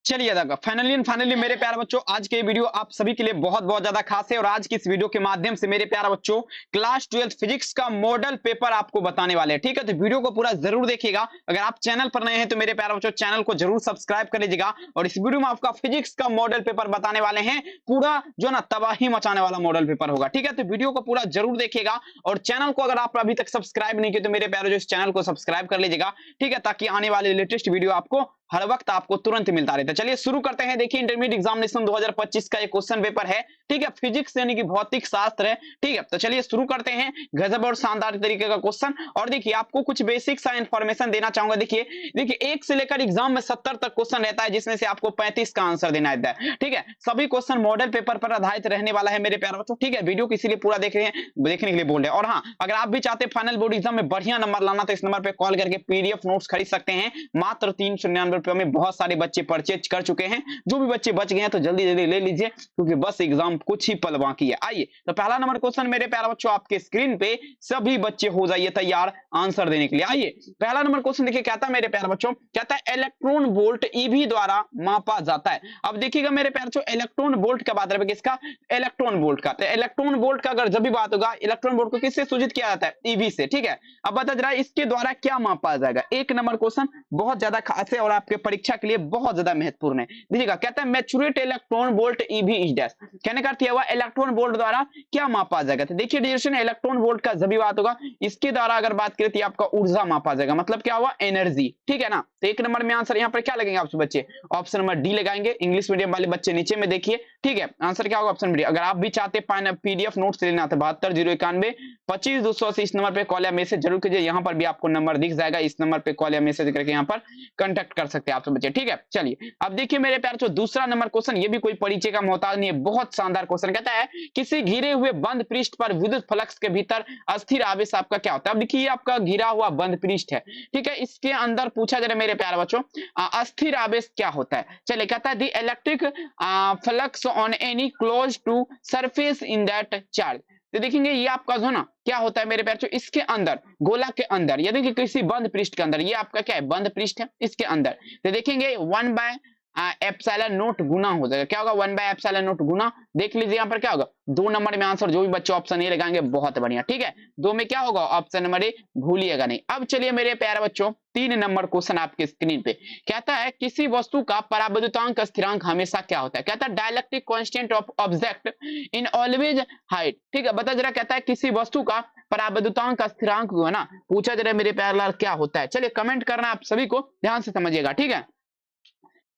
चलिए देखो फाइनली मेरे प्यारे बच्चों, आज के वीडियो आप सभी के लिए बहुत बहुत ज्यादा खास है। और आज की इस वीडियो के माध्यम से मेरे प्यारे बच्चों क्लास 12 फिजिक्स का मॉडल पेपर आपको बताने वाले हैं। ठीक है, तो वीडियो को पूरा जरूर देखिएगा। अगर आप चैनल पर नए हैं तो मेरे प्यारे बच्चों चैनल को जरूर सब्सक्राइब कर लीजिएगा। और इस वीडियो में आपका फिजिक्स का मॉडल पेपर बताने वाले हैं, पूरा जो ना तबाही मचाने वाला मॉडल पेपर होगा। ठीक है, तो वीडियो को पूरा जरूर देखिएगा। और चैनल को अगर आप अभी तक सब्सक्राइब नहीं किए तो मेरे प्यारे जो इस चैनल को सब्सक्राइब कर लीजिएगा। ठीक है, ताकि आने वाले लेटेस्ट वीडियो आपको हर वक्त आपको तुरंत मिलता रहता है। चलिए शुरू करते हैं। देखिए इंटरमीडिएट एग्जामिनेशन 2025 का एक क्वेश्चन पेपर है। ठीक है, फिजिक्स यानी कि भौतिक शास्त्र है। ठीक है, तो चलिए शुरू करते हैं। गजब और शानदार तरीके का क्वेश्चन। और देखिए आपको कुछ बेसिक सा इंफॉर्मेशन देना चाहूंगा। देखिए एक से लेकर एग्जाम में 70 तक क्वेश्चन रहता है, जिसमें से आपको 35 का आंसर देना रहता है। ठीक है, सभी क्वेश्चन मॉडल पेपर पर आधारित रहने वाला है मेरे प्यारे बच्चों। ठीक है, वीडियो को इसीलिए पूरा देख रहे हैं, देखने के लिए बोल रहे हैं। और हाँ, अगर आप भी चाहते हैं फाइनल बोर्ड एग्जाम में बढ़िया नंबर लाना तो इस नंबर पर कॉल करके पीडीएफ नोट्स खरीद सकते हैं। मात्र 399 रुपये में बहुत सारे बच्चे परचेज कर चुके हैं। जो भी बच्चे बच गए हैं तो जल्दी जल्दी ले लीजिए, क्योंकि बस एग्जाम कुछ ही पल बाकी है। आइए तो पहला नंबर क्वेश्चन मेरे प्यारे बच्चों आपके स्क्रीन पे, सभी बच्चे हो जाइए तैयार आंसर देने के लिए। आइए पहला नंबर क्वेश्चन देखिए, कहता है मेरे प्यारे बच्चों, कहता है इलेक्ट्रॉन वोल्ट ईवी द्वारा मापा जाता है। अब देखिएगा मेरे प्यारे बच्चों, इलेक्ट्रॉन वोल्ट का बात है किसका, इलेक्ट्रॉन वोल्ट का। तो इलेक्ट्रॉन वोल्ट का अगर जब भी बात होगा, इलेक्ट्रॉन वोल्ट को किससे सूचित किया जाता है, ईवी से। ठीक है, अब बता जरा इसके द्वारा क्या मापा जाएगा। एक नंबर क्वेश्चन बहुत ज्यादा खास है और आपके परीक्षा के लिए बहुत ज्यादा महत्वपूर्ण है। देखिएगा कहता है मैचुरेट electron volt eV is dash. कहने का अर्थ हुआ इलेक्ट्रॉन वोल्ट द्वारा क्या मापा जाएगा। तो देखिए डिस्कशन इलेक्ट्रॉन वोल्ट का जब भी बात होगा, इसके द्वारा अगर बात करें तो आपका ऊर्जा मापा जाएगा, मतलब क्या हुआ, एनर्जी। ठीक है ना, तो एक नंबर में आंसर यहाँ पर क्या लगेंगे आपसे बच्चे, ऑप्शन नंबर डी लगाएंगे। इंग्लिश मीडियम वाले बच्चे नीचे में देखिए। ठीक है, आंसर क्या होगा, ऑप्शन डी। अगर आप भी चाहते हैं पीडीएफ नोट्स लेना तो 72 091 25 280 इस नंबर पे कॉल या मैसेज जरूर कीजिए। यहाँ पर भी आपको नंबर दिख जाएगा, इस नंबर पे कॉल या मैसेज करके यहाँ पर कांटेक्ट कर सकते हैं आप सब बच्चे। ठीक है, चलिए अब देखिए मेरे प्यारे जो दूसरा नंबर क्वेश्चन, ये भी कोई परिचय का मोहताज नहीं है, बहुत शानदार क्वेश्चन। कहता है किसी घिरे हुए बंद पृष्ठ पर विद्युत फ्लक्स के भीतर अस्थिर आवेश आपका क्या होता है। अब देखिए आपका घिरा हुआ बंद पृष्ठ है। ठीक है, इसके अंदर पूछा जा रहा है मेरे प्यारे बच्चों अस्थिर आवेश क्या होता है। चलिए कहता है the electric flux on any close to surface in that charge. तो देखेंगे ये आपका जो ना क्या होता है मेरे प्यारे, इसके अंदर गोला के अंदर, यदि कि किसी बंद पृष्ठ के अंदर, ये आपका क्या है, बंद पृष्ठ है, इसके अंदर तो देखेंगे 1/एप्सिलॉन नॉट गुना हो जाएगा। क्या होगा, 1/एप्सिलॉन नॉट गुना। देख लीजिए यहाँ पर क्या होगा, 2 नंबर में आंसर जो भी बच्चे ऑप्शन ए लगाएंगे बहुत बढ़िया। ठीक है, 2 में क्या होगा, ऑप्शन नंबर ए, भूलिएगा नहीं। अब चलिए मेरे प्यारे बच्चों 3 नंबर क्वेश्चन आपके स्क्रीन पे, कहता है किसी वस्तु का परावैद्युतांक स्थिरांक हमेशा क्या होता है। कहता है dielectric constant of object in always height. ठीक है, बता जरा, कहता है किसी वस्तु का परावैद्युतांक का स्थिरांक जो है ना, पूछा जरा मेरे प्यारे लाल क्या होता है। चलिए कमेंट करना आप सभी को ध्यान से समझिएगा। ठीक है,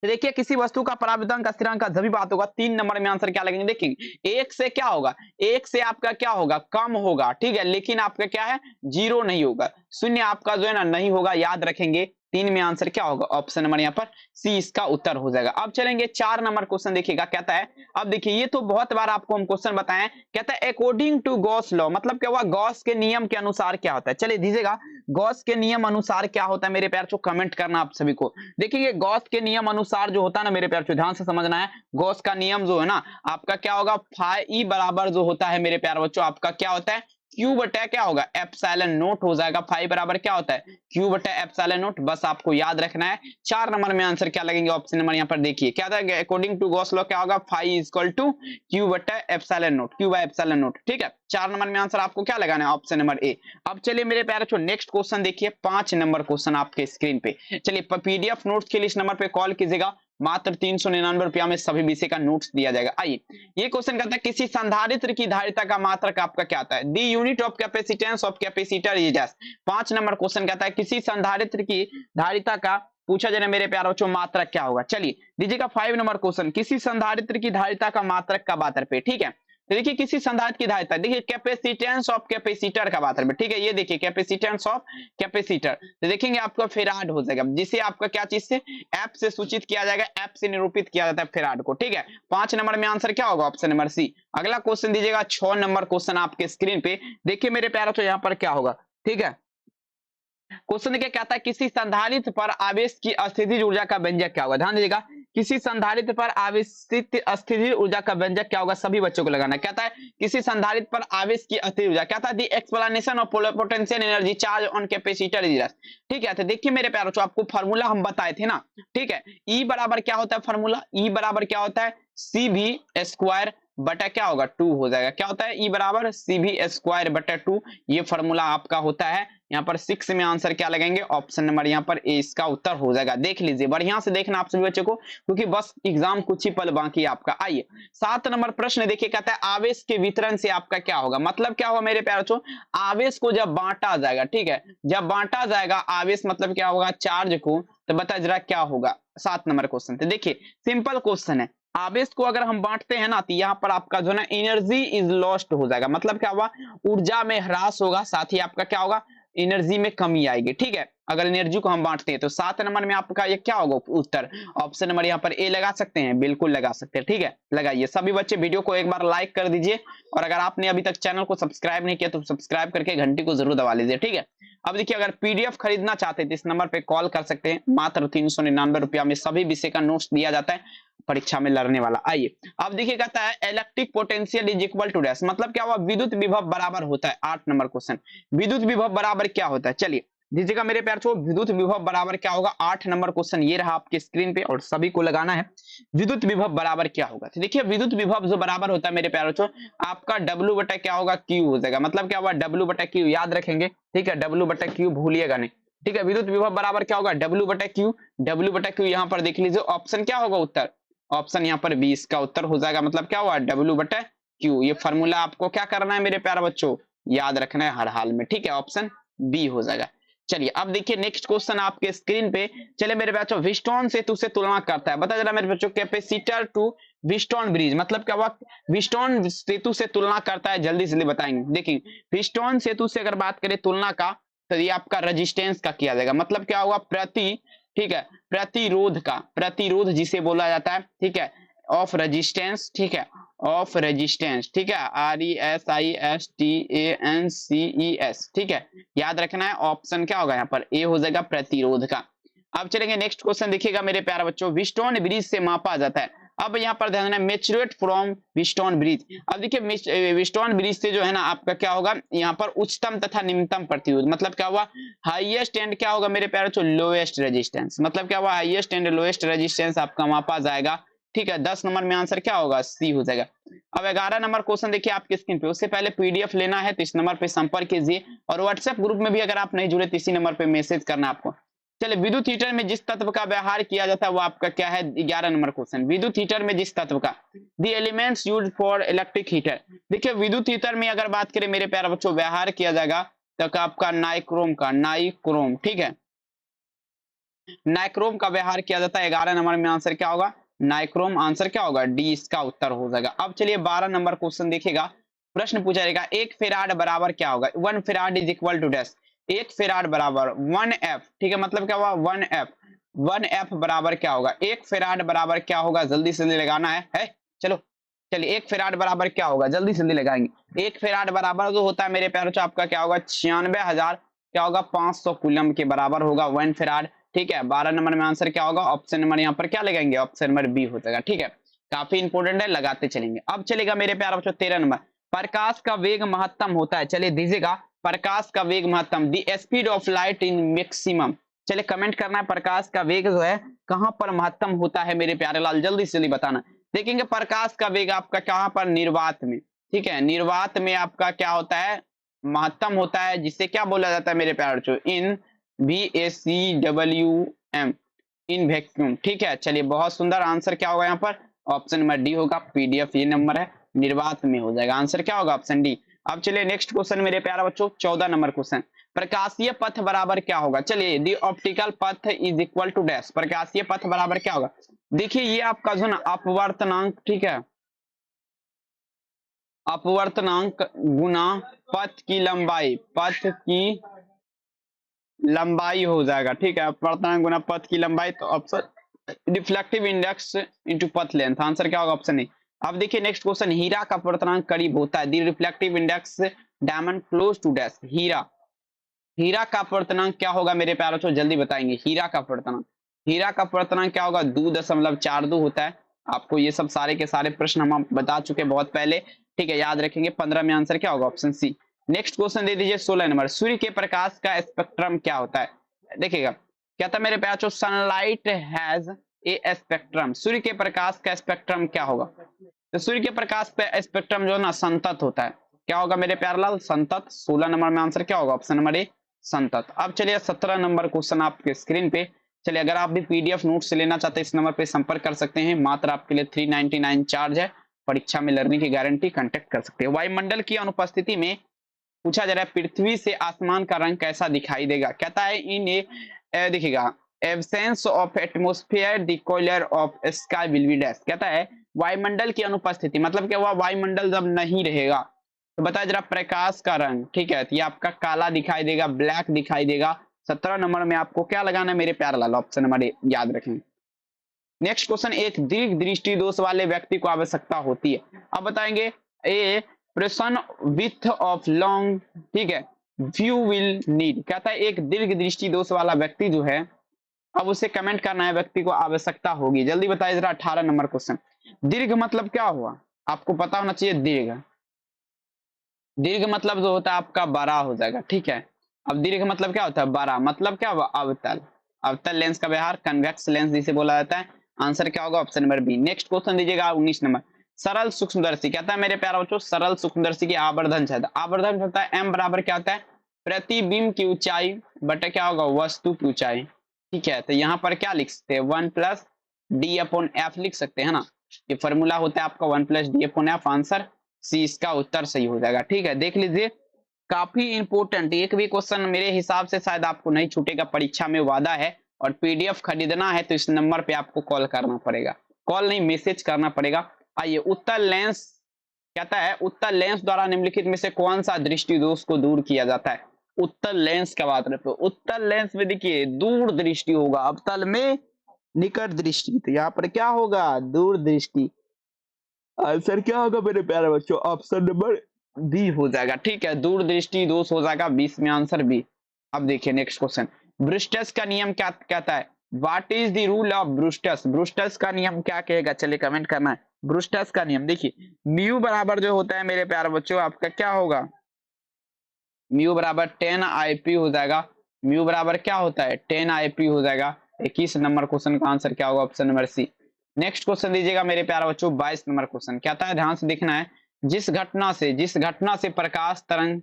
तो देखिए किसी वस्तु का परावैद्युतांक का स्थिरांक का जब बात होगा, 3 नंबर में आंसर क्या लगेंगे, देखेंगे 1 से क्या होगा, 1 से आपका क्या होगा, कम होगा। ठीक है, लेकिन आपका क्या है, 0 नहीं होगा, शून्य आपका जो है ना नहीं होगा, याद रखेंगे। 3 में आंसर क्या होगा, ऑप्शन नंबर यहाँ पर सी इसका उत्तर हो जाएगा। अब चलेंगे 4 नंबर क्वेश्चन देखिएगा, कहता है, अब देखिए ये तो बहुत बार आपको हम क्वेश्चन बताएं, कहता है अकॉर्डिंग टू गॉस लॉ, मतलब क्या हुआ, गॉस के नियम के अनुसार क्या होता है। चलिए दीजिएगा गॉस के नियम अनुसार क्या होता है मेरे प्यार को, कमेंट करना आप सभी को। देखिए गॉस के नियम अनुसार जो होता है ना मेरे प्यार, ध्यान से समझना है। गॉस का नियम जो है ना आपका क्या होगा, फाई बराबर जो होता है मेरे प्यार बच्चों, आपका क्या होता है, क्यू बटा क्या होगा, एप्सिलॉन नॉट हो जाएगा। फाई बराबर क्या होता है, क्यू बटा एप्सिलॉन नॉट, बस आपको याद रखना है। 4 नंबर में आंसर क्या लगेंगे, ऑप्शन नंबर यहाँ पर देखिए क्या था, अकॉर्डिंग टू गॉस लॉ क्या होगा, phi is equal to q बटा epsilon not, q by epsilon not. ठीक है, 4 नंबर में आंसर आपको क्या लगाना है, ऑप्शन नंबर ए। अब चलिए मेरे प्यारे बच्चों नेक्स्ट क्वेश्चन देखिए, 5 नंबर क्वेश्चन आपके स्क्रीन पे। चलिए पीडीएफ नोट्स के लिए इस नंबर पे कॉल कीजिएगा, मात्र 399 रुपया में सभी विषय का नोट्स दिया जाएगा। आइए ये क्वेश्चन कहता है किसी संधारित्र की धारिता का मात्रक आपका क्या आता है, the unit of capacitance of capacitor is dash. 5 number question कहता है किसी संधारित्र की धारिता का पूछा जाए मेरे प्यारे बच्चों मात्रक क्या होगा। चलिए दीजिएगा 5 नंबर क्वेश्चन, किसी संधारित्र की धारिता का मात्रक का बात पे। ठीक है, तो देखिए किसी संधारित्र की धारिता, देखिए कैपेसिटेंस ऑफ कैपेसिटर का बात है। ठीक है, ये देखिए कैपेसिटेंस ऑफ कैपेसिटर, तो देखेंगे आपका फेराड हो जाएगा, जिसे आपका क्या चीज से, एफ से सूचित किया जाएगा, एफ से निरूपित किया जाता है फेराड को। ठीक है, 5 नंबर में आंसर क्या होगा, ऑप्शन नंबर सी। अगला क्वेश्चन दीजिएगा 6 नंबर क्वेश्चन आपके स्क्रीन पे, देखिए मेरे प्यारे तो यहाँ पर क्या होगा। ठीक है, क्वेश्चन देखिए कहता है किसी संधारित्र पर आवेश की स्थितिज ऊर्जा का व्यंजक क्या होगा। ध्यान दीजिएगा किसी संधारित्र पर आवेशित अस्थिर ऊर्जा का व्यंजक क्या होगा, सभी बच्चों को लगाना। कहता है किसी संधारित्र पर आवेश की अस्थिर ऊर्जा, कहता है the explanation of potential energy charge on capacitor is, ठीक है। तो देखिए मेरे प्यारों बच्चों, आपको फार्मूला हम बताए थे ना, ठीक है। ई बराबर क्या होता है फार्मूला, ई बराबर क्या होता है सी भी स्क्वायर बटा क्या होगा 2 हो जाएगा। क्या होता है ई बराबर सी भी स्क्वायर बटा 2, ये फार्मूला आपका होता है। यहाँ पर 6 में आंसर क्या लगाएंगे, ऑप्शन नंबर यहाँ पर ए इसका उत्तर हो जाएगा। देख लीजिए, बढ़िया से देखना आप सभी बच्चों को, क्योंकि बस एग्जाम कुछ ही पल बाकी है आपका। आइए 7 नंबर प्रश्न देखिए, कहता है आवेश के वितरण से आपका क्या होगा, मतलब क्या होगा मेरे प्यारे बच्चों, आवेश को जब बांटा जाएगा, ठीक है, जब बांटा जाएगा आवेश मतलब क्या होगा चार्ज को, तो बता जरा क्या होगा। 7 नंबर क्वेश्चन, तो देखिए सिंपल क्वेश्चन है, आवेश को अगर हम बांटते हैं ना, तो यहाँ पर आपका जो है ना एनर्जी इज लॉस्ट हो जाएगा, मतलब क्या हुआ ऊर्जा में ह्रास होगा, साथ ही आपका क्या होगा एनर्जी में कमी आएगी, ठीक है। अगर एनर्जी को हम बांटते हैं तो 7 नंबर में आपका ये क्या होगा उत्तर, ऑप्शन नंबर यहाँ पर ए लगा सकते हैं, बिल्कुल लगा सकते हैं, ठीक है। लगाइए सभी बच्चे, वीडियो को एक बार लाइक कर दीजिए, और अगर आपने अभी तक चैनल को सब्सक्राइब नहीं किया तो सब्सक्राइब करके घंटी को जरूर दबा लीजिए, ठीक है। अब देखिए, अगर पीडीएफ खरीदना चाहते हैं तो इस नंबर पे कॉल कर सकते हैं, मात्र 399 रुपया में सभी विषय का नोट्स दिया जाता है परीक्षा में लड़ने वाला। आइए अब देखिए, कहता है electric potential is equal to dash, मतलब क्या हुआ विद्युत विभव बराबर होता है। 8 नंबर क्वेश्चन, विद्युत विभव बराबर क्या होता है, चलिए दीजिएगा मेरे प्यार छो, विद्युत विभव बराबर क्या होगा। 8 नंबर क्वेश्चन ये रहा आपके स्क्रीन पे, और सभी को लगाना है विद्युत विभव बराबर क्या होगा। तो देखिए विद्युत विभव जो बराबर होता है मेरे प्यारे बच्चों, आपका W बटा क्या होगा Q हो जाएगा, मतलब क्या होगा W बटा Q, याद रखेंगे, ठीक है, W बटा Q भूलिएगा नहीं, ठीक है। विद्युत विभव बराबर क्या होगा W बटा Q, W बटा Q यहाँ पर देख लीजिए, ऑप्शन क्या होगा उत्तर, ऑप्शन यहाँ पर 20 का उत्तर हो जाएगा, मतलब क्या हुआ W बटा Q। ये फॉर्मूला आपको क्या करना है मेरे प्यारे बच्चों, याद रखना है हर हाल में, ठीक है, ऑप्शन बी हो जाएगा। चलिए अब देखिए नेक्स्ट क्वेश्चन आपके स्क्रीन पे, चले मेरे बच्चों, व्हीटस्टोन सेतु से तुलना करता है, बता जरा मेरे बच्चों, कैपेसिटर टू व्हीटस्टोन ब्रिज, मतलब क्या हुआ व्हीटस्टोन सेतु से तुलना करता है, जल्दी जल्दी बताएंगे। देखिए व्हीटस्टोन सेतु से अगर बात करें तुलना का, तो ये आपका रेजिस्टेंस का किया जाएगा, मतलब क्या होगा प्रति, ठीक है, प्रतिरोध का, प्रतिरोध जिसे बोला जाता है, ठीक है, ऑफ रेजिस्टेंस, ठीक है, ऑफ रेजिस्टेंस, ठीक है, RESISTANCES, ठीक है, याद रखना है। ऑप्शन क्या होगा यहाँ पर ए हो जाएगा प्रतिरोध का। अब चलेंगे नेक्स्ट क्वेश्चन देखिएगा मेरे प्यारे बच्चों, व्हीटस्टोन ब्रिज से मापा जाता है, अब यहाँ पर ध्यान देना मेच्योरेट फ्रॉम व्हीटस्टोन ब्रिज। अब देखिए व्हीटस्टोन ब्रिज से जो है ना आपका क्या होगा यहाँ पर उच्चतम तथा निम्नतम प्रतिरोध, मतलब क्या हुआ हाईएस्ट एंड क्या होगा मेरे प्यारे बच्चों लोएस्ट रेजिस्टेंस, मतलब क्या हुआ हाईएस्ट एंड लोएस्ट रेजिस्टेंस आपका मापा जाएगा, ठीक है। 10 नंबर में आंसर क्या होगा सी हो जाएगा। अब 11 नंबर क्वेश्चन देखिए आपकी स्क्रीन पे, उससे पहले पीडीएफ लेना है तो इस नंबर पे संपर्क कीजिए, और व्हाट्सएप ग्रुप में भी अगर आप नहीं जुड़े तो इसी नंबर पे मैसेज करना आपको। चलिए विद्युत हीटर में जिस तत्व का व्यवहार किया जाता है वो आपका क्या है, 11 नंबर क्वेश्चन, विद्युत हीटर में जिस तत्व का, the elements used for electric heater. देखिए विद्युत हीटर में अगर बात करें मेरे प्यारे बच्चों व्यवहार किया जाएगा तो आपका नाइक्रोम का, नाइक्रोम, ठीक है, नाइक्रोम का व्यवहार किया जाता है। 11 नंबर में आंसर क्या होगा नाइक्रोम, आंसर क्या होगा डी इसका उत्तर हो जाएगा। अब चलिए 12 नंबर क्वेश्चन देखिएगा, प्रश्न पूछा जाएगा 1 फेराड बराबर क्या होगा, 1 farad is equal to dash, 1 farad बराबर 1F, ठीक है, मतलब क्या हुआ 1F, 1F बराबर क्या होगा, 1 फेराड बराबर क्या होगा, जल्दी से लगाना है चलो चलिए 1 फेराड बराबर क्या होगा, जल्दी से लगाएंगे। 1 फेराड बराबर जो होता है मेरे प्यारे बच्चों आपका क्या होगा 96,000 क्या होगा 500 कूलम के बराबर होगा 1 फेराड, ठीक है। 12 नंबर में आंसर क्या होगा, ऑप्शन नंबर यहाँ पर क्या लगाएंगे, ऑप्शन नंबर बी हो जाएगा, ठीक है, काफी इंपोर्टेंट है, लगाते चलेंगे। अब चलेगा मेरे प्यारे बच्चों 13 नंबर, प्रकाश का वेग महत्तम होता है, चलिए दीजिएगा प्रकाश का वेग महत्तम, the speed of light in maximum, चलिए कमेंट करना है प्रकाश का वेग जो है कहां पर महत्तम होता है मेरे प्यारे लाल, जल्दी से बताना। देखेंगे प्रकाश का वेग आपका कहां पर, निर्वात में, ठीक है, निर्वात में आपका क्या होता है महत्तम होता है, जिसे क्या बोला जाता है मेरे प्यारे बच्चों इन VACWM, इन वैक्यूम, ठीक है। चलिए बहुत सुंदर, आंसर क्या होगा यहाँ पर, ऑप्शन नंबर डी होगा, पीडीएफ ये नंबर है, निर्वात में हो जाएगा, आंसर क्या होगा ऑप्शन डी। अब चलिए नेक्स्ट क्वेश्चन मेरे प्यारे बच्चों 14 नंबर क्वेश्चन, प्रकाशीय पथ बराबर क्या होगा, चलिए दी ऑप्टिकल पथ इज इक्वल टू डैश, प्रकाशीय पथ बराबर क्या होगा। देखिए ये आपका जो ना अपवर्तनांक, ठीक है, अपवर्तनांक गुना पथ की लंबाई, पथ की लंबाई हो जाएगा, ठीक है, अपवर्तनांक गुना पथ की लंबाई, तो ऑप्शन रिफ्लेक्टिव इंडेक्स इनटू पथ लेंथ, आंसर क्या होगा ऑप्शन ए। अब देखिए नेक्स्ट क्वेश्चन, हीरा का अपवर्तनांक करीब होता है, the reflective index diamond close to dash, हीरा, हीरा का अपवर्तनांक क्या होगा मेरे प्यारों को जल्दी बताएंगे, हीरा का अपवर्तनांक, हीरा का पूर्णांक क्या होगा, 2.42 होता है। आपको ये सब सारे के सारे प्रश्न हम बता चुके हैं बहुत पहले, ठीक है, याद रखेंगे। 15 में आंसर क्या होगा, ऑप्शन सी। नेक्स्ट क्वेश्चन दे दीजिए 16 नंबर, सूर्य के प्रकाश का स्पेक्ट्रम क्या होता है। देखिएगा क्या था मेरे प्यार, सनलाइट हैज ए स्पेक्ट्रम, सूर्य के प्रकाश का स्पेक्ट्रम क्या होगा। तो सूर्य के प्रकाश पे स्पेक्ट्रम जो है ना संतत होता है, क्या होगा मेरे प्यार लाल, संतत। 16 नंबर में आंसर क्या होगा, ऑप्शन नंबर ए संतत। अब चलिए 17 नंबर क्वेश्चन आपके स्क्रीन पे। चलिए अगर आप भी पीडीएफ नोट से लेना चाहते हैं इस नंबर पे संपर्क कर सकते हैं, मात्र आपके लिए 399 चार्ज है, परीक्षा में लर्निंग की गारंटी, कांटेक्ट कर सकते हैं। वायुमंडल की अनुपस्थिति में पूछा जा रहा है पृथ्वी से आसमान का रंग कैसा दिखाई देगा, कहता है इन ए देखिएगा absence of atmosphere the colour of sky will be dash, कहता है वायुमंडल की अनुपस्थिति मतलब क्या हुआ, वायुमंडल जब नहीं रहेगा तो बताया जरा प्रकाश का रंग, ठीक है, तो ये आपका काला दिखाई देगा, ब्लैक दिखाई देगा। 17 नंबर में आपको क्या लगाना है मेरे प्यारे लाल, ऑप्शन नंबर ए याद रखें। नेक्स्ट क्वेश्चन, एक दीर्घ दृष्टि दोष वाले व्यक्ति को आवश्यकता होती है, अब बताएंगे a person width of long, ठीक है, व्यू विल नीड, कहता है एक दीर्घ दृष्टि दोष वाला व्यक्ति जो है, अब उसे कमेंट करना है, व्यक्ति को आवश्यकता होगी, जल्दी बताइए जरा। 18 नंबर क्वेश्चन, दीर्घ मतलब क्या हुआ, आपको पता होना चाहिए। दीर्घ, दीर्घ मतलब जो होता है आपका बड़ा हो जाएगा, ठीक है। अब दीर्घ मतलब क्या होता है, बड़ा, मतलब क्या हुआ, अवतल, अवतल लेंस का व्यवहार कन्वेक्स लेंस जिसे बोला जाता है। आंसर क्या होगा, option number B. Next question दीजिएगा 19 नंबर, सरल सूक्ष्मदर्शी, कहता है मेरे प्यारे बच्चों सरल सूक्ष्मदर्शी की आवर्धन छेद, आवर्धन होता है एम बराबर क्या होता है, प्रतिबिंब की ऊंचाई बटे क्या होगा, वस्तु की ऊंचाई, ठीक है। तो यहाँ पर क्या लिख सकते हैं, 1+d/f लिख सकते हैं ना, ये फॉर्मूला होता है आपका 1+d/f। आंसर सी इसका उत्तर सही हो जाएगा, ठीक है। देख लीजिए काफी इंपोर्टेंट, एक भी क्वेश्चन मेरे हिसाब से शायद आपको नहीं छूटेगा, परीक्षा में वादा है। और पीडीएफ खरीदना है तो इस नंबर पे आपको कॉल करना पड़ेगा, कॉल नहीं मैसेज करना पड़ेगा। आइए, उत्तर लेंस, कहता है उत्तर लेंस द्वारा निम्नलिखित में से कौन सा दृष्टि दोष को दूर किया जाता है। उत्तर लेंस का बात रहे, उत्तर लेंस में देखिए दूर दृष्टि होगा, अवतल में निकट दृष्टि, तो यहाँ पर क्या होगा, दूर दृष्टि। आंसर क्या होगा मेरे प्यारे बच्चों, ऑप्शन नंबर बी हो जाएगा, ठीक है, दूर दृष्टि दोष हो जाएगा 20 में आंसर बी। अब देखिए नेक्स्ट क्वेश्चन, ब्रूस्टर्स का नियम क्या कहता है, what is the rule of Brewster's, Brewster's का नियम क्या कहेगा, चलिए कमेंट करना है। ब्रूस्टर्स का नियम देखिए, म्यू बराबर जो होता है मेरे प्यारे बच्चों आपका क्या होगा, म्यू बराबर 10 हो जाएगा, म्यू बराबर क्या होता है 10 हो जाएगा। 21 नंबर क्वेश्चन का आंसर क्या होगा, option number C. Next question दीजिएगा मेरे प्यारे बच्चों 22 नंबर क्वेश्चन, कहता है ध्यान से देखना है, जिस घटना से प्रकाश तरंग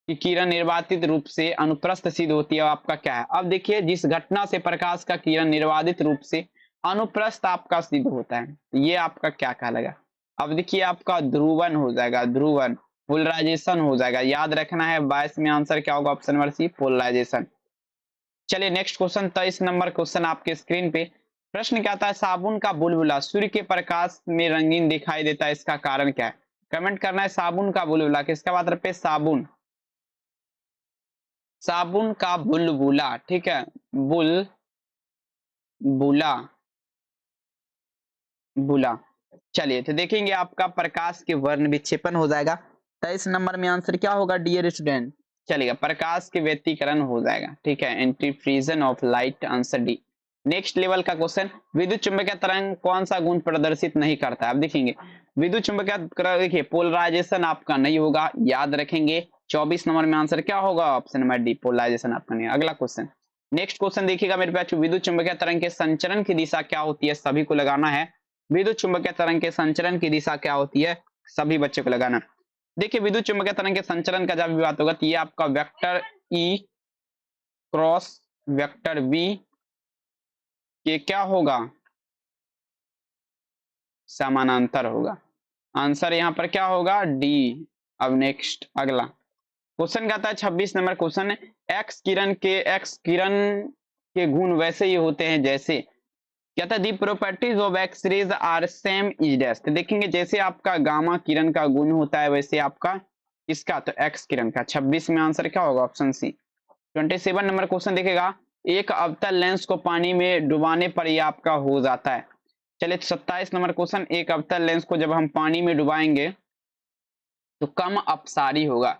की किरण निर्वातित रूप से अनुप्रस्थ सिद्ध होती है आपका क्या है। अब देखिए जिस घटना से प्रकाश का किरण निर्वादित रूप से अनुप्रस्थ आपका सिद्ध होता है, ये आपका क्या कहलाएगा। अब देखिए आपका ध्रुवन हो जाएगा, ध्रुवन, पोलराइजेशन हो जाएगा, याद रखना है। 22 में आंसर क्या होगा, ऑप्शन नंबर सी पोलराइजेशन। चलिए नेक्स्ट क्वेश्चन 23 नंबर क्वेश्चन आपके स्क्रीन पे, प्रश्न क्या आता है, साबुन का बुलबुला सूर्य के प्रकाश में रंगीन दिखाई देता है, इसका कारण क्या है। कमेंट करना है, साबुन का बुलबुला किसका बात रहे, साबुन, साबुन का बुलबुला, ठीक है, बुला, बुला। चलिए तो देखेंगे आपका प्रकाश के वर्ण विक्षेपण हो जाएगा। 23 नंबर में आंसर क्या होगा डियर स्टूडेंट, चलिएगा प्रकाश के व्यतिकरण हो जाएगा, ठीक है, interference of light, answer D. Next level का क्वेश्चन, विद्युत चुंबकीय तरंग कौन सा गुण प्रदर्शित नहीं करता है। अब देखेंगे विद्युत चुंबकीय, देखिए पोलराइजेशन आपका नहीं होगा, याद रखेंगे। 24 नंबर में आंसर क्या होगा, ऑप्शन नंबर डी पोलराइजेशन आपका नहीं। अगला क्वेश्चन, नेक्स्ट क्वेश्चन देखिएगा मेरे पास, विद्युत चुंबकीय तरंग के संचरण की दिशा क्या होती है, सभी को लगाना है। विद्युत चुंबकीय तरंग के संचरण की दिशा क्या होती है, सभी बच्चे को लगाना। देखिए विद्युत चुंबकीय तरंग के संचरण का जब भी बात होगा तो ये आपका vector E cross vector B के क्या होगा, समानांतर होगा। आंसर यहाँ पर क्या होगा, डी। अब नेक्स्ट अगला क्वेश्चन कहता है 26 नंबर क्वेश्चन, एक्स किरण के गुण वैसे ही होते हैं जैसे, कहता है the properties of X rays are same is dash. तो देखेंगे जैसे आपका गामा किरण का गुण होता है वैसे आपका इसका, तो एक्स किरण का। 26 में आंसर क्या होगा, ऑप्शन सी। 27 नंबर क्वेश्चन देखेगा, एक अवतल लेंस को पानी में डुबाने पर यह आपका हो जाता है। चलिए 27 नंबर क्वेश्चन, एक अवतल लेंस को जब हम पानी में डुबाएंगे तो कम अपसारी होगा,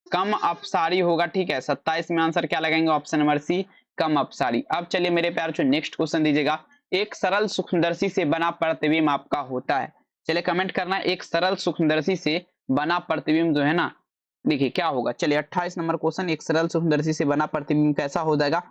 कम अपसारी होगा, ठीक है। 27 में आंसर क्या लगाएंगे, ऑप्शन नंबर सी कम अपसारी। अब चलिए मेरे प्यार बच्चों नेक्स्ट क्वेश्चन दीजिएगा, एक सरल सूक्ष्मदर्शी से बना प्रतिबिंब आपका होता है। चलिए कमेंट करना, एक सरल सूक्ष्मदर्शी से बना प्रतिबिंब जो है ना, देखिए क्या होगा। चलिए 28 नंबर क्वेश्चन, एक सरल सूक्ष्मदर्शी से बना प्रतिबिंब कैसा हो जाएगा,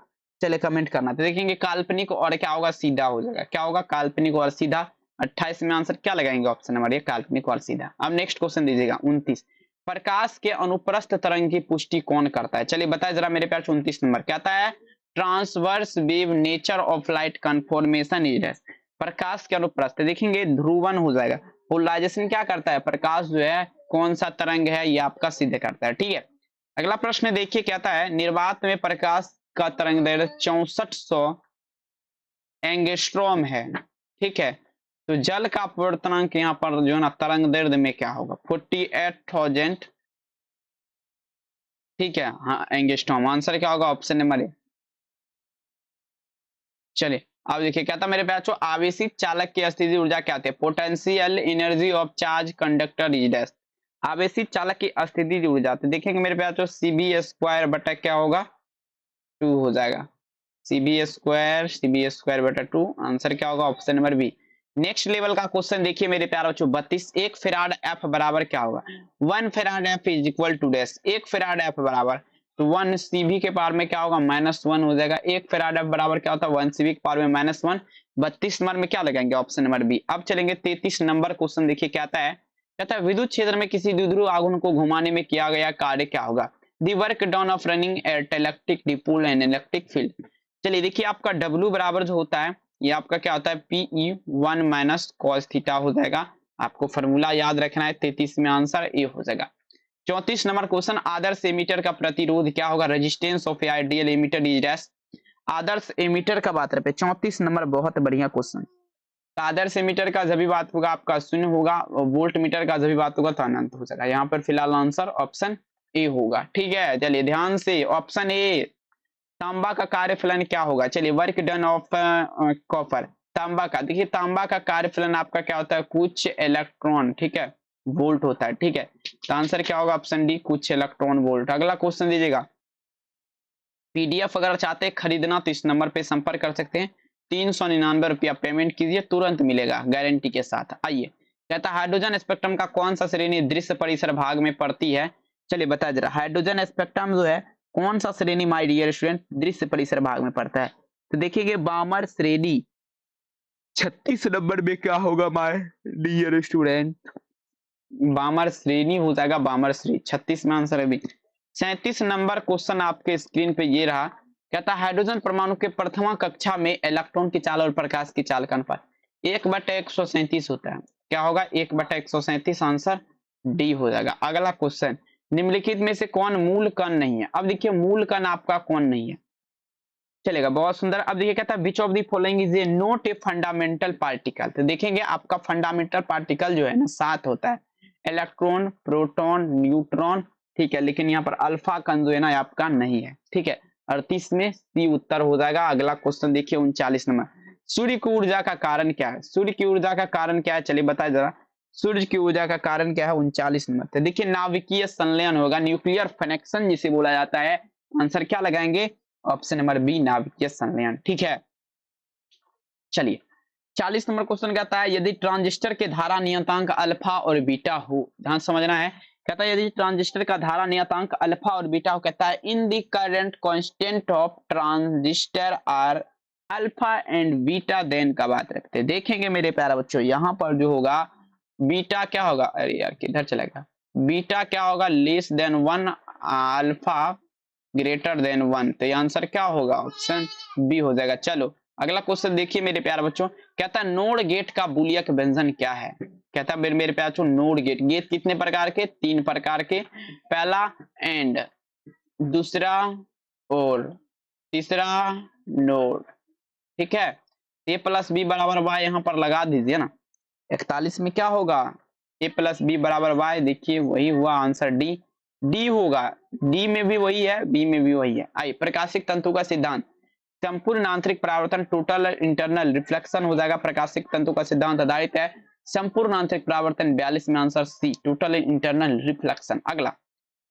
चलिए कमेंट करना। तो देखेंगे काल्पनिक और क्या होगा, सीधा हो जाएगा। क्या होगा, काल्पनिक और सीधा। 28 में आंसर क्या लगाएंगे, ऑप्शन नंबर ए काल्पनिक और सीधा। अब नेक्स्ट क्वेश्चन दीजिएगा 29, प्रकाश के अनुप्रस्थ तरंग की पुष्टि कौन करता है। चलिए बताए जरा मेरे प्यार 29 नंबर कहता है, transverse wave nature of light conformation is S. प्रकाश के अनुप्रस्थ देखेंगे ध्रुवन हो जाएगा। पोलराइजेशन क्या करता है, प्रकाश जो है कौन सा तरंग है ये आपका सिद्ध करता है। ठीक है, अगला प्रश्न देखिए कहता है, निर्वात में प्रकाश का तरंग दैर्ध्य 6400 एंगस्ट्रॉम है। ठीक है, तो जल का अपवर्तनांक यहाँ पर जो है ना तरंग दैर्ध्य में क्या होगा, 48,000। ठीक है, हाँ एंगस्ट्रॉम। आंसर क्या होगा, ऑप्शन नंबर ए। चलिए अब देखिए कहता मेरे बच्चों, आवेशित चालक की स्थिति ऊर्जा क्या होती है, potential energy of charge conductor is dash. आवेशित चालक की स्थिति ऊर्जा, तो देखेंगे मेरे बच्चों सीबी स्क्वायर बटा क्या होगा, 2 हो जाएगा। सीबी स्क्वायर बटा 2, आंसर क्या होगा, option number B. Next level का क्वेश्चन देखिए मेरे प्यारे बच्चों 32, एक फेराड एफ बराबर क्या होगा, 1 farad F is equal to dash. एक फेराड एफ बराबर, तो 1 सीबी के पावर में क्या होगा, -1 हो जाएगा। एक फेराड एफ बराबर क्या होता है, 1 सीबी के पावर में -1। 32 नंबर में क्या लगाएंगे, ऑप्शन नंबर बी। अब चलेंगे 33 नंबर क्वेश्चन देखिए कहता है विद्युत क्षेत्र में किसी द्विध्रुव आघूर्ण को घुमाने में किया गया कार्य क्या होगा, the work done of running at electric dipole and electric field. चलिए देखिए आपका W बराबर जो होता है ये आपका क्या होता है, PE1 माइनस कॉस थीटा हो जाएगा। आपको फॉर्मूला याद रखना है। 33 में आंसर ए हो जाएगा। 34 नंबर क्वेश्चन, आदर्श एमीटर का प्रतिरोध क्या होगा, resistance of ideal ammeter is dash. आदर्श एमीटर का बात रहे 34 नंबर, बहुत बढ़िया क्वेश्चन। आदर्श एमीटर का जब भी बात होगा आपका शून्य होगा, वोल्ट मीटर का जब भी बात होगा तो अनंत हो जाएगा। यहाँ पर फिलहाल आंसर ऑप्शन ए होगा। ठीक है, चलिए ध्यान से ऑप्शन ए, तांबा का कार्यफलन क्या होगा। चलिए वर्क डन ऑफ कॉपर, तांबा का देखिए तांबा का कार्यफलन आपका क्या होता है, कुछ इलेक्ट्रॉन, ठीक है, वोल्ट होता है। ठीक है, तो आंसर क्या होगा, ऑप्शन डी कुछ इलेक्ट्रॉन वोल्ट। अगला क्वेश्चन दीजिएगा, पीडीएफ अगर चाहते हैं खरीदना तो इस नंबर पे संपर्क कर सकते हैं। 399 रुपया पेमेंट कीजिए, तुरंत मिलेगा गारंटी के साथ। आइए कहता हाइड्रोजन स्पेक्ट्रम का कौन सा श्रेणी दृश्य परिसर भाग में पड़ती है। चलिए बताया जरा, हाइड्रोजन स्पेक्ट्रम जो है कौन सा श्रेणी माय डियर स्टूडेंट दृश्य परिसर भाग में पड़ता है, तो देखिए बामर श्रेणी 36 नंबर में क्या होगा माय डियर स्टूडेंट, बामर श्रेणी हो जाएगा, बामर श्रेणी 36 में आंसर है भी। 37 नंबर क्वेश्चन आपके स्क्रीन पे ये रहा, कहता हाइड्रोजन परमाणु के प्रथमा कक्षा में इलेक्ट्रॉन की चाल और प्रकाश की चाल का अनुपात 1/137 होता है। क्या होगा, 1/137, आंसर डी हो जाएगा। अगला क्वेश्चन, निम्नलिखित में से कौन मूल कण नहीं है। अब देखिए मूल कण आपका कौन नहीं है, चलेगा, बहुत सुंदर। अब देखिए कहता है which of the following is a not a fundamental particle. तो देखेंगे आपका फंडामेंटल पार्टिकल जो है ना 7 होता है, इलेक्ट्रॉन, प्रोटॉन, न्यूट्रॉन। ठीक है, लेकिन यहाँ पर अल्फा कण जो है ना आपका नहीं है। ठीक है, 38 में सी उत्तर हो जाएगा। अगला क्वेश्चन देखिए 39 नंबर, सूर्य की ऊर्जा का कारण क्या है। सूर्य की ऊर्जा का कारण क्या है, चलिए बताए जरा, सूर्य की ऊर्जा का कारण क्या है, 39 नंबर। तो देखिए नाभिकीय संलयन होगा, न्यूक्लियर फिनेक्शन जिसे बोला जाता है। आंसर क्या लगाएंगे, ऑप्शन नंबर बी नाभिकीय संलयन। ठीक है, चलिए 40 नंबर क्वेश्चन कहता है यदि ट्रांजिस्टर के धारा नियतांक अल्फा और बीटा हो, ध्यान समझना है। कहता है यदि ट्रांजिस्टर का धारा नियतांक अल्फा और बीटा हो, कहता है in the current constant of transistor are alpha and beta, then का बात रखते हैं। देखेंगे मेरे प्यारे बच्चों यहाँ पर जो होगा बीटा क्या होगा, अरे यार किधर चलेगा, बीटा क्या होगा, less than 1, alpha greater than 1। तो ये आंसर क्या होगा, ऑप्शन बी हो जाएगा। चलो अगला क्वेश्चन देखिए मेरे प्यारे बच्चों, कहता है नोड गेट का बूलियन व्यंजन क्या है। कहता है मेरे प्यारे बच्चों नोड गेट, गेट कितने प्रकार के, 3 प्रकार के, पहला एंड, दूसरा और तीसरा नोड। ठीक है, ए प्लस बी बराबर वाई यहाँ पर लगा दीजिए ना। 41 में क्या होगा, ए प्लस बी बराबर वाई, देखिए वही हुआ आंसर डी, डी होगा। डी में भी वही है, बी में भी वही है। आई प्रकाशिक तंतु का सिद्धांत, संपूर्ण आंतरिक परावर्तन, टोटल इंटरनल रिफ्लेक्शन हो जाएगा। प्रकाशिक तंतु का सिद्धांत आधारित है संपूर्ण आंतरिक परावर्तन, 42 में answer C total internal reflection. अगला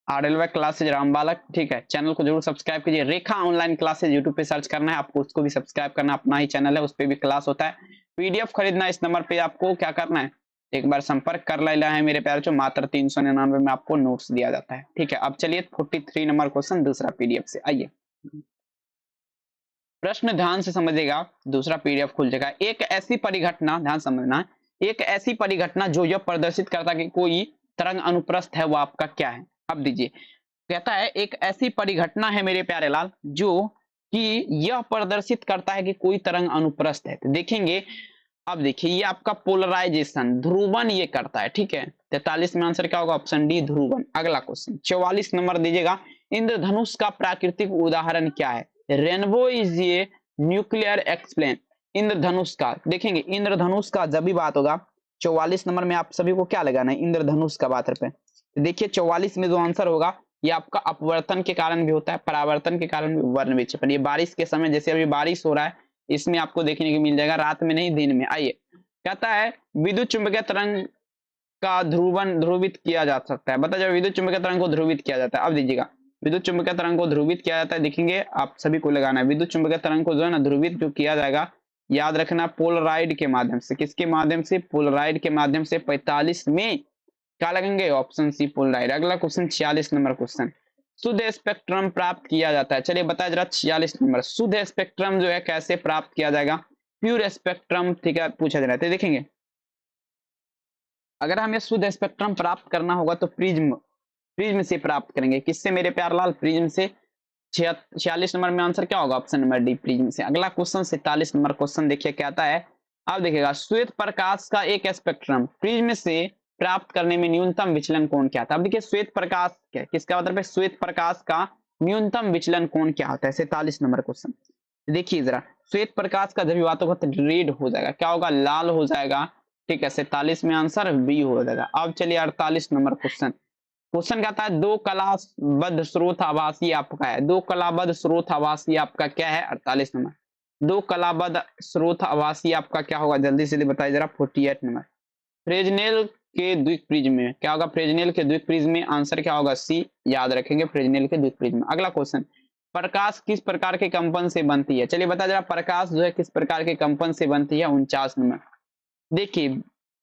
आरएलवाई क्लासेज राम बालक, ठीक है। चैनल को जरूर सब्सक्राइब कीजिए। रेखा ऑनलाइन क्लासेज यूट्यूब पे सर्च करना है आपको, उसको भी सब्सक्राइब करना, अपना ही चैनल है, उस पर भी क्लास होता है। पीडीएफ खरीदना इस नंबर पे आपको क्या करना है, एक बार संपर्क कर लेना है मेरे प्यारे, जो मात्र 399 में आपको नोट्स दिया जाता है, ठीक है। अब चलिए 43 नंबर क्वेश्चन दूसरा पीडीएफ से, आइए प्रश्न ध्यान से समझिएगा, दूसरा पीडीएफ खुल जाएगा। एक ऐसी परिघटना, ध्यान समझना, एक ऐसी परिघटना जो यह प्रदर्शित करता है कि कोई तरंग अनुप्रस्थ है, वो आपका क्या है। अब दीजिए, कहता है एक ऐसी परिघटना है मेरे प्यारे लाल जो कि यह प्रदर्शित करता है कि कोई तरंग अनुप्रस्थ है। तो देखेंगे, अब देखिए ये आपका पोलराइजेशन ध्रुवन ये करता है, ठीक है। 43 में आंसर क्या होगा, ऑप्शन डी ध्रुवन। अगला क्वेश्चन 44 नंबर दीजिएगा, इंद्रधनुष का प्राकृतिक उदाहरण क्या है। रेनबो इज ये न्यूक्लियर एक्सप्लेन। इंद्रधनुष का देखेंगे, इंद्रधनुष का जब भी बात होगा 44 नंबर में आप सभी को क्या लगाना है, इंद्रधनुष का बात पे। देखिए 44 में जो आंसर होगा ये आपका अपवर्तन के कारण भी होता है, परावर्तन के कारण भी, वर्ण विक्षेपण। ये बारिश के समय, जैसे अभी बारिश हो रहा है, इसमें आपको देखने को मिल जाएगा, रात में नहीं दिन में। आइए, कहता है विद्युत चुंबकीय तरंग का ध्रुवित किया जा सकता है, बता जाओ विद्युत चुंबकीय तरंग को ध्रुवित किया जाता है। अब दीजिएगा, विद्युत चुंबकीय तरंग को ध्रुवित किया जाता है, देखेंगे आप सभी को लगाना है, विद्युत चुंबकीय तरंग को जो है ना ध्रुवित जो किया जाएगा, याद रखना पोलराइड के माध्यम से। किसके माध्यम से, पोलराइड के माध्यम से। 45 में क्या लगेंगे, ऑप्शन सी पोलराइड। अगला क्वेश्चन 46 नंबर क्वेश्चन, शुद्ध स्पेक्ट्रम प्राप्त किया जाता है। चलिए बताया जरा 46 नंबर, शुद्ध स्पेक्ट्रम जो है कैसे प्राप्त किया जाएगा, प्योर स्पेक्ट्रम, ठीक है, पूछा जा रहा है। देखेंगे अगर हमें शुद्ध स्पेक्ट्रम प्राप्त करना होगा तो प्रिज्म से प्राप्त करेंगे। किससे मेरे प्यार लाल, प्रिज्म से। 46 नंबर में आंसर क्या होगा, ऑप्शन नंबर डी प्रिज्म से। अगला क्वेश्चन 47 नंबर क्वेश्चन देखिए क्या आता है। अब देखिएगा, श्वेत प्रकाश का एक स्पेक्ट्रम प्रिज्म से प्राप्त करने में न्यूनतम विचलन कोण क्या था। अब देखिए श्वेत प्रकाश क्या, किसका मतलब है, श्वेत प्रकाश का न्यूनतम विचलन कोण क्या होता है। 47 नंबर क्वेश्चन देखिए जरा, श्वेत प्रकाश का जब भी बात होगा तो रेड हो जाएगा, क्या होगा, लाल हो जाएगा, ठीक है। 47 में आंसर बी हो जाएगा। अब चलिए 48 नंबर क्वेश्चन, क्वेश्चन कहता है दो कलाबद्ध स्रोत आवासीय आपका है, दो कलाबद्ध स्रोत आवासीय आपका क्या है। 48 नंबर, दो कलाबद्ध स्रोत आवासीय आपका क्या होगा, जल्दी से बताइए जरा। 48 नंबर, फ्रेजनेल के द्विप्रिज्म में क्या होगा, फ्रेजनेल के द्विप्रिज्म में आंसर क्या होगा, सी, याद रखेंगे फ्रेजनेल के द्विप्रिज्म। अगला क्वेश्चन, प्रकाश किस प्रकार के कंपन से बनती है। चलिए बता जरा, प्रकाश जो है किस प्रकार के कंपन से बनती है। 49 नंबर, देखिए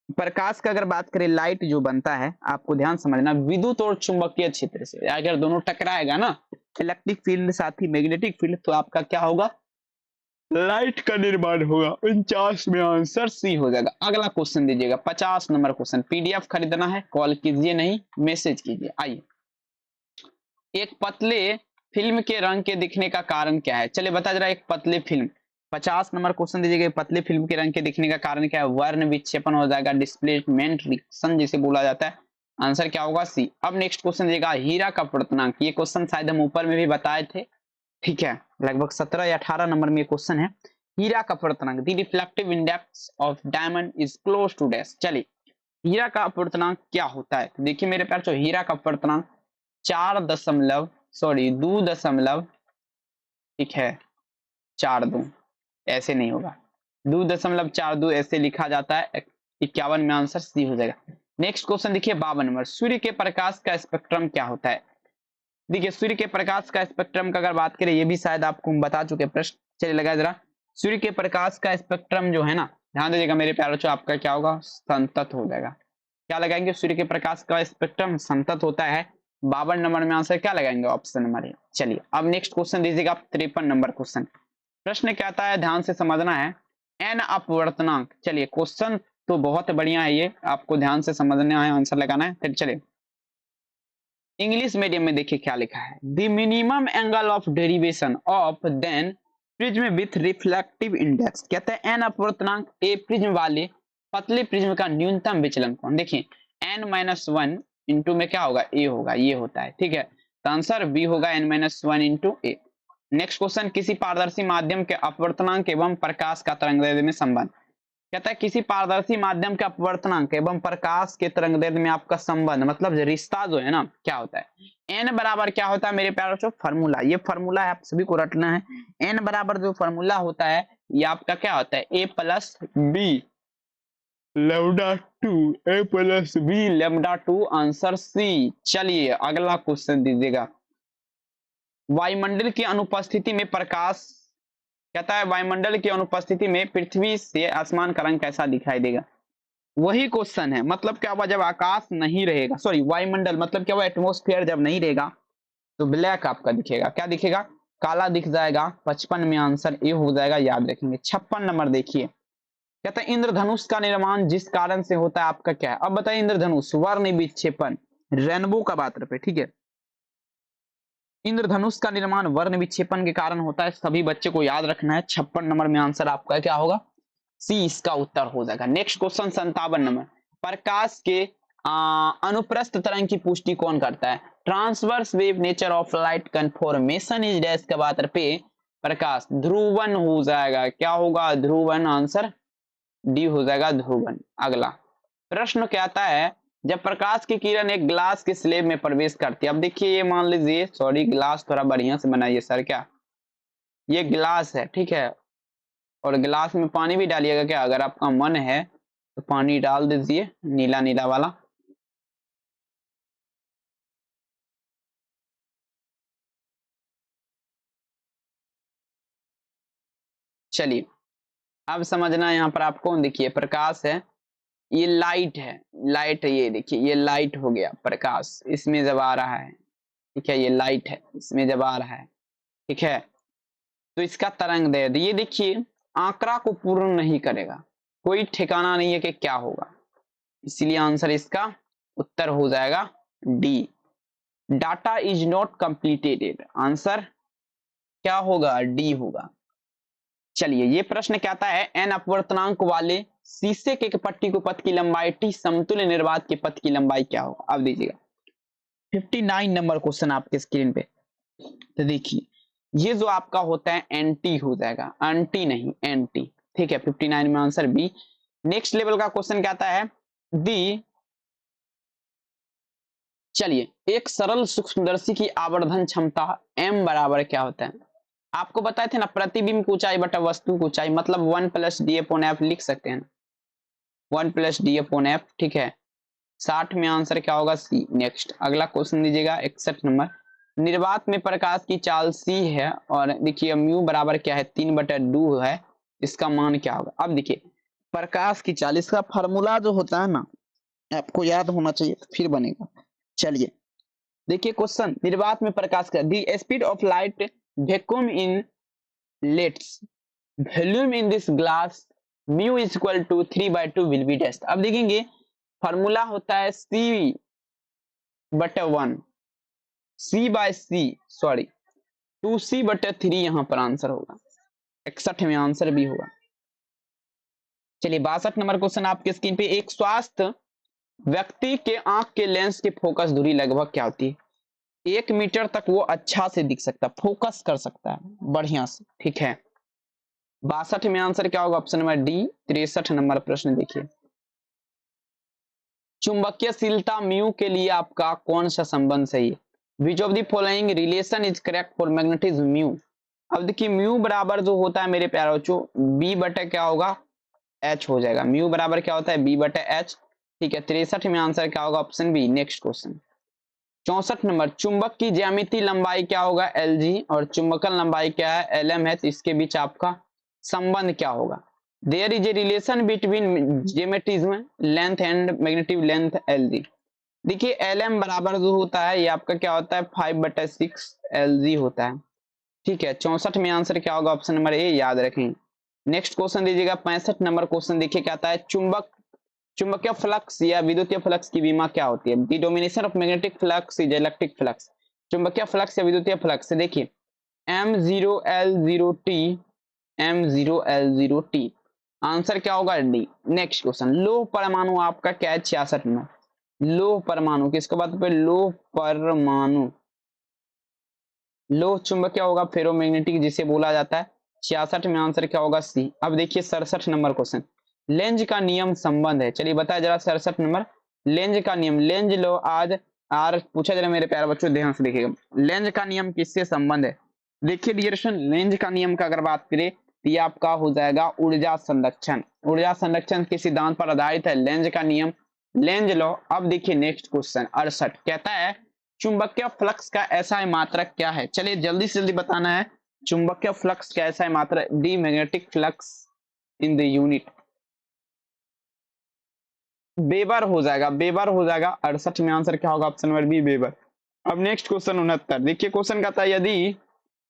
प्रकाश का अगर बात करें, लाइट जो बनता है, आपको ध्यान समझना, विद्युत और चुंबकीय क्षेत्र से अगर दोनों टकराएगा ना, इलेक्ट्रिक फील्ड साथ ही मैग्नेटिक फील्ड, तो आपका क्या होगा, लाइट का निर्माण होगा। 49 में आंसर सी हो जाएगा। अगला क्वेश्चन दीजिएगा 50 नंबर क्वेश्चन, पीडीएफ खरीदना है, कॉल कीजिए नहीं मैसेज कीजिए। आइए, एक पतले फिल्म के रंग के दिखने का कारण क्या है। चलिए बता जरा, एक पतले फिल्म, 50 नंबर क्वेश्चन दीजिएगा, पतले फिल्म के रंग के दिखने का कारण क्या है, वर्ण विक्षेपण हो जाएगा, डिस्प्लेसमेंट रिएक्शन जिसे बोला जाता है। आंसर क्या होगा, सी। अब नेक्स्ट क्वेश्चन दीजिएगा, हीरा का अपवर्तनांक, ये क्वेश्चन शायद हम ऊपर में भी बताए थे, ठीक है, लगभग 17 या 18 नंबर में क्वेश्चन है। हीरा का अपवर्तनांक, the reflective index of diamond is close to dash. चलिए, हीरा का अपवर्तनांक क्या होता है, देखिए मेरे प्यार, जो हीरा का अपवर्तनांक 2 दशमलव, ठीक है, 42, ऐसे नहीं होगा, 2.42 ऐसे लिखा जाता है। 51 में आंसर सी हो जाएगा। नेक्स्ट क्वेश्चन देखिए 52 नंबर, सूर्य के प्रकाश का स्पेक्ट्रम क्या होता है। देखिए सूर्य के प्रकाश का स्पेक्ट्रम का अगर बात करें, ये भी शायद आपको बता चुके प्रश्न, चलिए लगाए जरा। सूर्य के प्रकाश का स्पेक्ट्रम जो है ना, ध्यान दीजिएगा मेरे प्यारे बच्चों, आपका क्या होगा, संतत हो जाएगा। क्या लगाएंगे, सूर्य के प्रकाश का स्पेक्ट्रम संतत होता है। 52 नंबर में आंसर क्या लगाएंगे, ऑप्शन नंबर ए। चलिए अब नेक्स्ट क्वेश्चन दीजिएगा 53 नंबर क्वेश्चन, प्रश्न क्या आता है, ध्यान से समझना है, एन अपवर्तनांक। चलिए क्वेश्चन तो बहुत बढ़िया है, ये आपको ध्यान से समझना है, आंसर लगाना है। चलिए इंग्लिश मीडियम में देखिए क्या लिखा है, the minimum angle of derivation of then prism with reflective index. कहते हैं एन अपवर्तनांक ए प्रिज्म वाले पतले प्रिज्म का न्यूनतम विचलन कोण। देखिए n-1 इंटू में क्या होगा, ए होगा, ये होता है, ठीक है, तो आंसर बी होगा n-1 इंटू ए। नेक्स्ट क्वेश्चन, किसी पारदर्शी माध्यम के अपवर्तनांक एवं प्रकाश का तरंगदैर्ध्य में संबंध। कहता है किसी पारदर्शी माध्यम के अपवर्तनांक एवं प्रकाश के तरंगदैर्ध्य में आपका संबंध, मतलब रिश्ता जो है ना, क्या होता है, n बराबर क्या होता है मेरे प्यारे बच्चों, फार्मूला, ये फार्मूला है, आप सभी को रटना है। n बराबर जो फार्मूला होता है, ये आपका क्या होता है, a plus B, lambda two A plus B lambda two, answer C. चलिए अगला क्वेश्चन दीजिएगा। वायुमंडल की अनुपस्थिति में प्रकाश, कहता है वायुमंडल की अनुपस्थिति में पृथ्वी से आसमान का रंग कैसा दिखाई देगा। वही क्वेश्चन है, मतलब क्या हुआ, जब आकाश नहीं रहेगा, सॉरी वायुमंडल मतलब क्या हुआ, एटमोस्फेयर जब नहीं रहेगा तो ब्लैक आपका दिखेगा, क्या दिखेगा, काला दिख जाएगा। 55 में आंसर ए हो जाएगा, याद रखेंगे। 56 नंबर देखिए, कहता है इंद्रधनुष का निर्माण जिस कारण से होता है आपका क्या है। अब बताइए, इंद्रधनुष वर्ण विक्षेपण, रेनबो का बात पे, ठीक है। इंद्रधनुष का निर्माण वर्ण विक्षेपण के कारण होता है, सभी बच्चे को याद रखना है। 56 नंबर में आंसर आपका क्या होगा, सी इसका उत्तर हो जाएगा। नेक्स्ट क्वेश्चन 57 नंबर, प्रकाश के अनुप्रस्थ तरंग की पुष्टि कौन करता है। Transverse wave nature of light conformation is dash के बात पे प्रकाश ध्रुवन हो जाएगा, क्या होगा, ध्रुवन, आंसर डी हो जाएगा, ध्रुवन। अगला प्रश्न क्या आता है, जब प्रकाश की किरण एक ग्लास के स्लेब में प्रवेश करती है। अब देखिए ये मान लीजिए, सॉरी ग्लास थोड़ा बढ़िया से बनाइए सर, क्या ये ग्लास है, ठीक है, और गिलास में पानी भी डालिएगा क्या, अगर आपका मन है तो पानी डाल दीजिए, नीला नीला वाला। चलिए अब समझना यहाँ पर आपको, देखिए प्रकाश है, ये लाइट है, लाइट ये देखिए, ये लाइट हो गया प्रकाश, इसमें जब आ रहा है, ठीक है, ये लाइट है, इसमें जब आ रहा है, ठीक है, तो इसका तरंग दैर्ध्य ये देखिए आंकड़ा को पूर्ण नहीं करेगा, कोई ठिकाना नहीं है कि क्या होगा, इसलिए आंसर इसका उत्तर हो जाएगा D. Data is not completed, answer क्या होगा, डी होगा। चलिए ये प्रश्न कहता है एन अपवर्तनांक वाले शीशे के पट्टी को पथ की लंबाई टी समतुल्य निर्वात के पथ की लंबाई क्या होगा। अब दीजिएगा 59 नंबर क्वेश्चन आपके स्क्रीन पे, तो देखिए ये जो आपका होता है एनटी हो जाएगा, एंटी नहीं एनटी, ठीक है। 59 में आंसर बी। नेक्स्ट लेवल का क्वेश्चन कहता है दी, चलिए एक सरल सूक्ष्मदर्शी की आवर्धन क्षमता m बराबर क्या होता है। आपको बताए थे ना, प्रतिबिंब की ऊंचाई बटा वस्तु की ऊंचाई, मतलब 1 प्लस डी अपॉन एफ लिख सकते हैं, 1 प्लस डी अपॉन एफ, ठीक है। 60 में आंसर क्या होगा, सी। नेक्स्ट अगला क्वेश्चन दीजिएगा 61 नंबर, निर्वात में प्रकाश की चाल सी है और देखिए म्यू बराबर क्या है, 3/2 है, इसका मान क्या होगा। अब देखिए प्रकाश की चाल, इसका फॉर्मूला जो होता है ना आपको याद होना चाहिए, फिर बनेगा। चलिए देखिए क्वेश्चन, निर्वात में प्रकाश का the speed of light vacuum in let's volume in this glass mu is equal to 3/2 will be dash. अब देखेंगे फॉर्मूला होता है C/1, सॉरी 2C/3, यहां पर आंसर होगा। 61 में आंसर भी होगा। चलिए 62 नंबर क्वेश्चन आपके स्क्रीन पे, एक स्वस्थ व्यक्ति के आंख के लेंस की फोकस दूरी लगभग क्या होती है। 1 मीटर तक वो अच्छा से दिख सकता है, फोकस कर सकता है बढ़िया से, ठीक है। 62 में आंसर क्या होगा, ऑप्शन नंबर डी। 63 नंबर प्रश्न देखिए, चुंबकीयशीलता म्यू के लिए आपका कौन सा संबंध सही है। Which of the following relation is correct for magnetism mu. अब देखिए म्यू बराबर जो होता है मेरे प्यारे बच्चों, बी बटे क्या होगा, एच हो जाएगा। म्यू बराबर क्या होता है, बी बटे एच, ठीक है। 63 में आंसर क्या होगा, option B. Next question 64 number, चुंबक की ज्यामितीय लंबाई क्या होगा, एल जी, और चुंबकन लंबाई क्या है, एल एम है, तो इसके बीच आपका संबंध क्या होगा। There is a relation between geometric length and magnetic length L G. देखिए एल एम बराबर जो होता है ये आपका क्या होता है, 5/6 एल जी होता है, ठीक है। 64 में आंसर क्या होगा, ऑप्शन नंबर ए, याद रखें। नेक्स्ट क्वेश्चन दीजिएगा 65 नंबर क्वेश्चन, देखिए क्या आता है, चुंबकीय फ्लक्स या विद्युतीय फ्लक्स की विमा क्या होती है। The domination of magnetic flux is electric flux. चुंबकीय फ्लक्स या विद्युतीय फ्लक्स से देखिए M0L0T, M0L0T, आंसर क्या होगा, डी। नेक्स्ट क्वेश्चन, लोह परमाणु आपका क्या है, 66 में। लोह परमाणु किसके बात पे, लोह परमाणु, लोह चुंबकीय होगा, फेरोमैग्नेटिक जिसे बोला जाता है। 66 में आंसर क्या होगा, सी। अब देखिए 67 नंबर क्वेश्चन, लेंज का नियम संबंध है, चलिए बताया जरा 67 नंबर, लेंज का नियम, लेंज लो आज आर पूछा जरा मेरे प्यारे बच्चों, ध्यान से देखिएगा, लेंज का नियम किससे संबंध है। देखिए डियर स्टूडेंट, लेंज का नियम का अगर बात करें तो ये आपका हो जाएगा ऊर्जा संरक्षण। ऊर्जा संरक्षण के सिद्धांत पर आधारित है लेंज का नियम, लेंज लॉ। अब देखिए नेक्स्ट क्वेश्चन 68 कहता है चुंबकीय फ्लक्स का ऐसा मात्रक क्या है। चलिए जल्दी से जल्दी बताना है चुंबकीय फ्लक्स का ऐसा मात्रक, D magnetic flux in the unit weber हो जाएगा, वेबर हो जाएगा। 68 में आंसर क्या होगा, ऑप्शन नंबर बी वेबर। अब नेक्स्ट क्वेश्चन 69 देखिए क्वेश्चन कहता है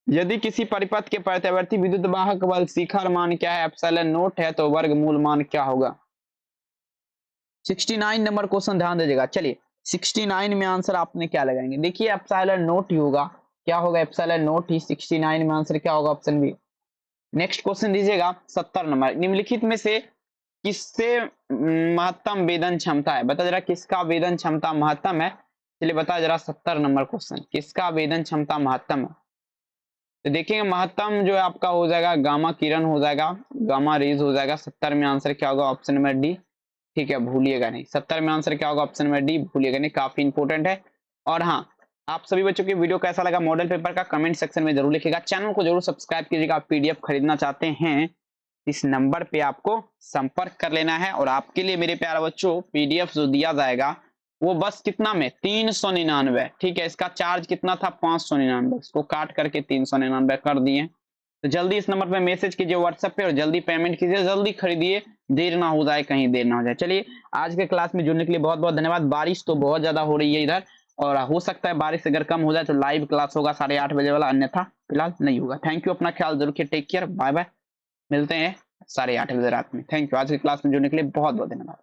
यदि किसी परिपथ के प्रत्यावर्ती विद्युत वाहक बल शिखर मान क्या है, एप्सिलॉन नॉट है तो वर्गमूल मान क्या होगा। 69 नंबर क्वेश्चन ध्यान दीजिएगा। चलिए 69 में आंसर आपने क्या लगाएंगे, देखिए एप्सिलॉन नॉट ही होगा, क्या होगा एप्सिलॉन नॉट ही। 69 में आंसर क्या होगा, ऑप्शन बी। नेक्स्ट क्वेश्चन दीजिएगा 70 नंबर, निम्नलिखित में से किससे महत्तम वेदन क्षमता है, बता जरा किसका वेदन क्षमता महत्तम है। चलिए बता जरा 70 नंबर क्वेश्चन, किसका वेदन क्षमता महत्तम है। तो देखेंगे महत्तम जो है आपका हो जाएगा गामा किरण हो जाएगा, गामा रेज हो जाएगा। 70 में आंसर क्या होगा, ऑप्शन नंबर डी। ठीक है भूलिएगा नहीं, 70 में आंसर क्या होगा, ऑप्शन नंबर डी, भूलिएगा नहीं, काफी इंपोर्टेंट है। और हाँ, आप सभी बच्चों की वीडियो कैसा लगा मॉडल पेपर का कमेंट सेक्शन में जरूर लिखिएगा। चैनल को जरूर सब्सक्राइब कीजिएगा। आप पीडीएफ खरीदना चाहते हैं इस नंबर पे आपको संपर्क कर लेना है, और आपके लिए मेरे प्यारे बच्चों पीडीएफ जो दिया जाएगा वो बस कितना में 399। ठीक है, इसका चार्ज कितना था 599, इसको काट करके 399 कर दिए। तो जल्दी इस नंबर पे मैसेज कीजिए व्हाट्सएप पे और जल्दी पेमेंट कीजिए, जल्दी खरीदिए, देर ना हो जाए, कहीं देर ना हो जाए। चलिए आज के क्लास में जुड़ने के लिए बहुत बहुत धन्यवाद। बारिश तो बहुत ज्यादा हो रही है इधर, और हो सकता है बारिश अगर कम हो जाए तो लाइव क्लास होगा 8:30 बजे वाला, अन्यथा फिलहाल नहीं होगा। थैंक यू, अपना ख्याल जरूर रखिए, टेक केयर, बाय बाय, मिलते हैं 8:30 बजे रात में। थैंक यू, आज की क्लास में जुड़ने के लिए बहुत बहुत धन्यवाद।